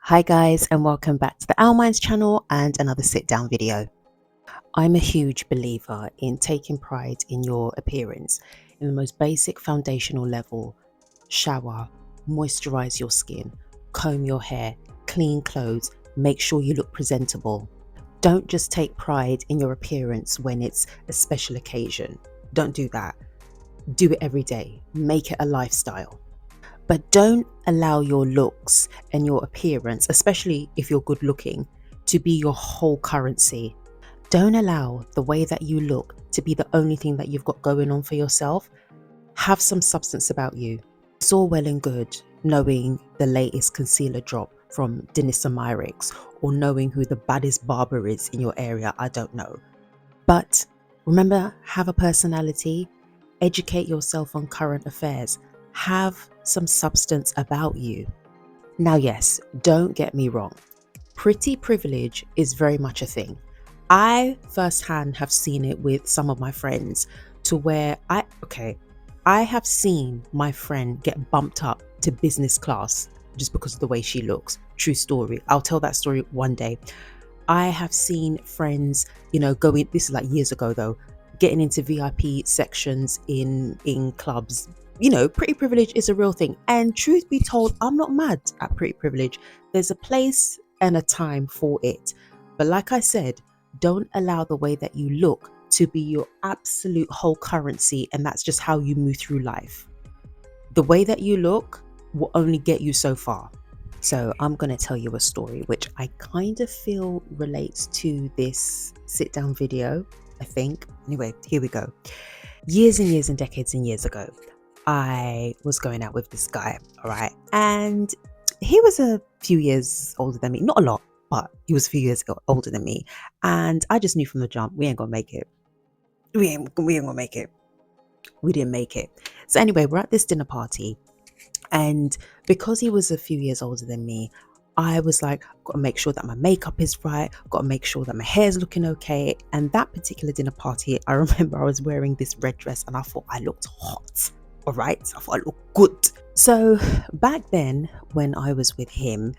Hi guys, and welcome back to the Our Minds channel and another sit down video. I'm a huge believer in taking pride in your appearance in the most basic foundational level. Shower, moisturize your skin, comb your hair, clean clothes, make sure you look presentable. Don't just take pride in your appearance when it's a special occasion. Don't do that. Do it every day. Make it a lifestyle. But don't allow your looks and your appearance, especially if you're good looking, to be your whole currency. Don't allow the way that you look to be the only thing that you've got going on for yourself. Have some substance about you. It's all well and good knowing the latest concealer drop from Denissa Myricks or knowing who the baddest barber is in your area. I don't know. But remember, have a personality, educate yourself on current affairs, have some substance about you. Now, yes, don't get me wrong. Pretty privilege is very much a thing. I firsthand have seen it with some of my friends to where I have seen my friend get bumped up to business class just because of the way she looks. True story. I'll tell that story one day. I have seen friends, going, this is like years ago though, getting into VIP sections in clubs. Pretty privilege is a real thing. And truth be told, I'm not mad at pretty privilege. There's a place and a time for it. But like I said, don't allow the way that you look to be your absolute whole currency, and that's just how you move through life. The way that you look will only get you so far. So I'm going to tell you a story which I kind of feel relates to this sit down video, I think. Anyway, here we go. Years and years and decades and years ago, I was going out with this guy, all right? And he was a few years older than me. Not a lot, but he was a few years older than me. And I just knew from the jump, we ain't gonna make it. We ain't gonna make it. We didn't make it. So anyway, we're at this dinner party. And because he was a few years older than me, I was like, got to make sure that my makeup is right, got to make sure that my hair's looking okay. And that particular dinner party, I remember I was wearing this red dress and I thought I looked hot. All right, I thought I looked good. So back then, when I was with him,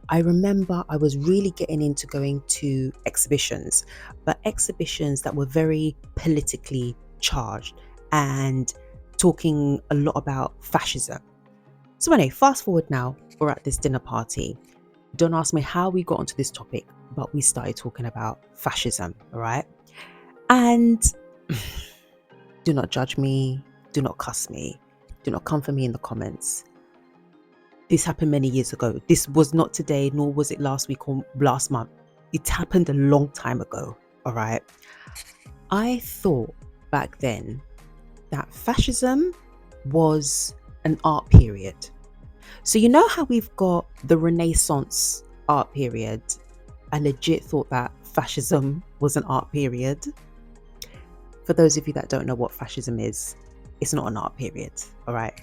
I remember I was really getting into going to exhibitions, but exhibitions that were very politically charged and talking a lot about fascism. So anyway, fast forward now, we're at this dinner party. Don't ask me how we got onto this topic, but we started talking about fascism, all right? And do not judge me, do not cuss me, do not come for me in the comments. This happened many years ago. This was not today, nor was it last week or last month. It happened a long time ago, all right? I thought back then that fascism was an art period. So you know how we've got the Renaissance art period? I legit thought that fascism was an art period. For those of you that don't know what fascism is, it's not an art period, all right?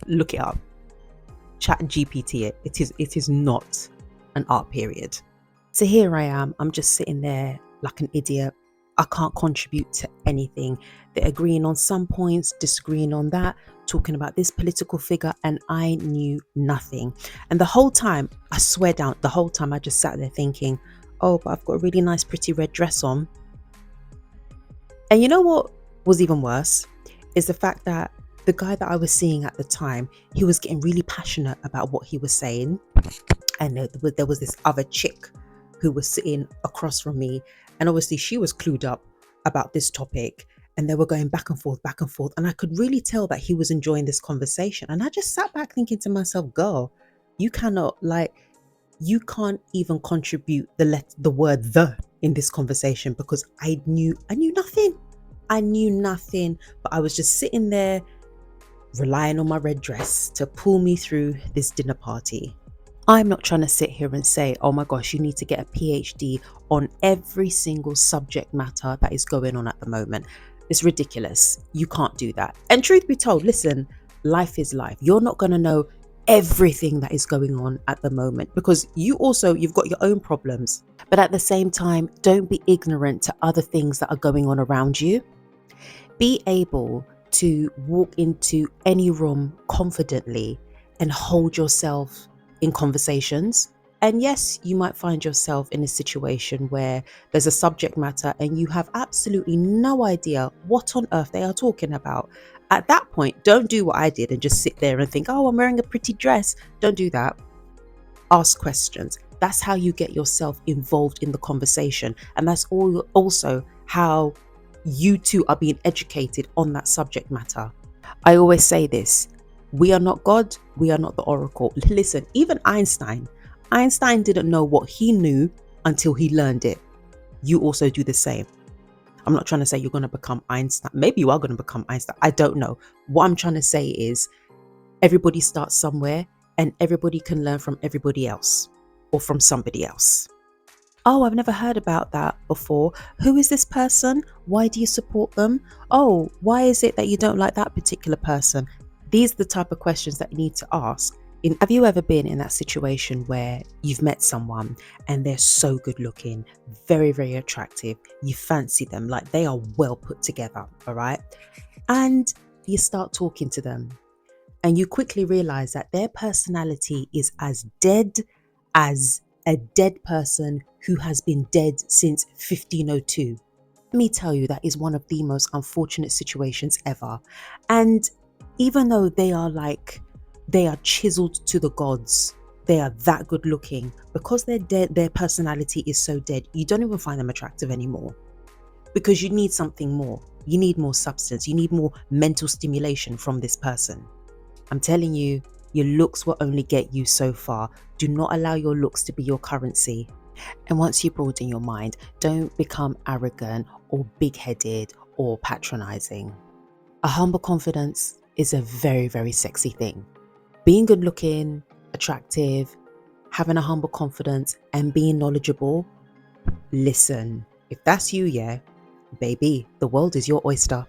Look it up. Chat GPT it. It is not an art period. So here I am. I'm just sitting there like an idiot. I can't contribute to anything. They're agreeing on some points, disagreeing on that, talking about this political figure, and I knew nothing. And the whole time, I swear down, the whole time I just sat there thinking, oh, but I've got a really nice, pretty red dress on. And you know what was even worse is the fact that the guy that I was seeing at the time, he was getting really passionate about what he was saying. And there was this other chick who was sitting across from me. And obviously she was clued up about this topic. And they were going back and forth, back and forth. And I could really tell that he was enjoying this conversation. And I just sat back thinking to myself, girl, you can't even contribute the word "the" in this conversation, because I knew nothing. I knew nothing, but I was just sitting there relying on my red dress to pull me through this dinner party. I'm not trying to sit here and say, oh my gosh, you need to get a PhD on every single subject matter that is going on at the moment. It's ridiculous. You can't do that. And truth be told, listen, life is life. You're not going to know everything that is going on at the moment, because you've got your own problems. But at the same time, don't be ignorant to other things that are going on around you. Be able to walk into any room confidently and hold yourself in conversations And yes, you might find yourself in a situation where there's a subject matter and you have absolutely no idea what on earth they are talking about. At that point, don't do what I did and just sit there and think, oh, I'm wearing a pretty dress. Don't do that. Ask questions. That's how you get yourself involved in the conversation. And that's also how you two are being educated on that subject matter. I always say this: we are not God, we are not the oracle. Listen, even Einstein didn't know what he knew until he learned it. You also do the same. I'm not trying to say you're going to become Einstein. Maybe you are going to become Einstein. I don't know. What I'm trying to say is everybody starts somewhere and everybody can learn from everybody else or from somebody else. Oh, I've never heard about that before. Who is this person? Why do you support them? Oh, why is it that you don't like that particular person? These are the type of questions that you need to ask. Have you ever been in that situation where you've met someone and they're so good looking, very, very attractive, you fancy them, like they are well put together, all right? And you start talking to them and you quickly realize that their personality is as dead as a dead person who has been dead since 1502. Let me tell you, that is one of the most unfortunate situations ever. And even though they are chiseled to the gods, they are that good looking, because they're dead, their personality is so dead, you don't even find them attractive anymore. Because you need something more. You need more substance. You need more mental stimulation from this person. I'm telling you, your looks will only get you so far. Do not allow your looks to be your currency. And once you broaden your mind, don't become arrogant or big-headed or patronizing. A humble confidence is a very, very sexy thing. Being good looking, attractive, having a humble confidence and being knowledgeable. Listen, if that's you, yeah, baby, the world is your oyster.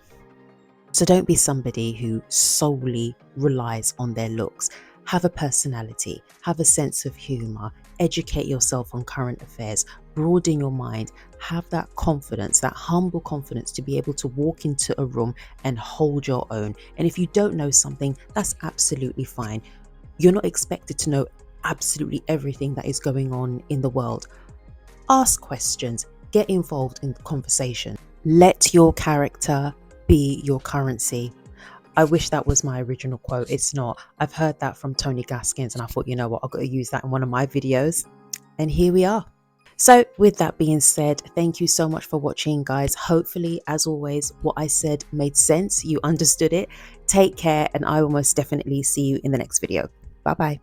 So don't be somebody who solely relies on their looks. Have a personality, have a sense of humor, educate yourself on current affairs, broaden your mind, have that confidence, that humble confidence to be able to walk into a room and hold your own. And if you don't know something, that's absolutely fine. You're not expected to know absolutely everything that is going on in the world. Ask questions, get involved in the conversation. Let your character be your currency. I wish that was my original quote. It's not. I've heard that from Tony Gaskins and I thought, you know what, I've got to use that in one of my videos. And here we are. So with that being said, thank you so much for watching, guys. Hopefully, as always, what I said made sense. You understood it. Take care, and I will most definitely see you in the next video. Bye-bye.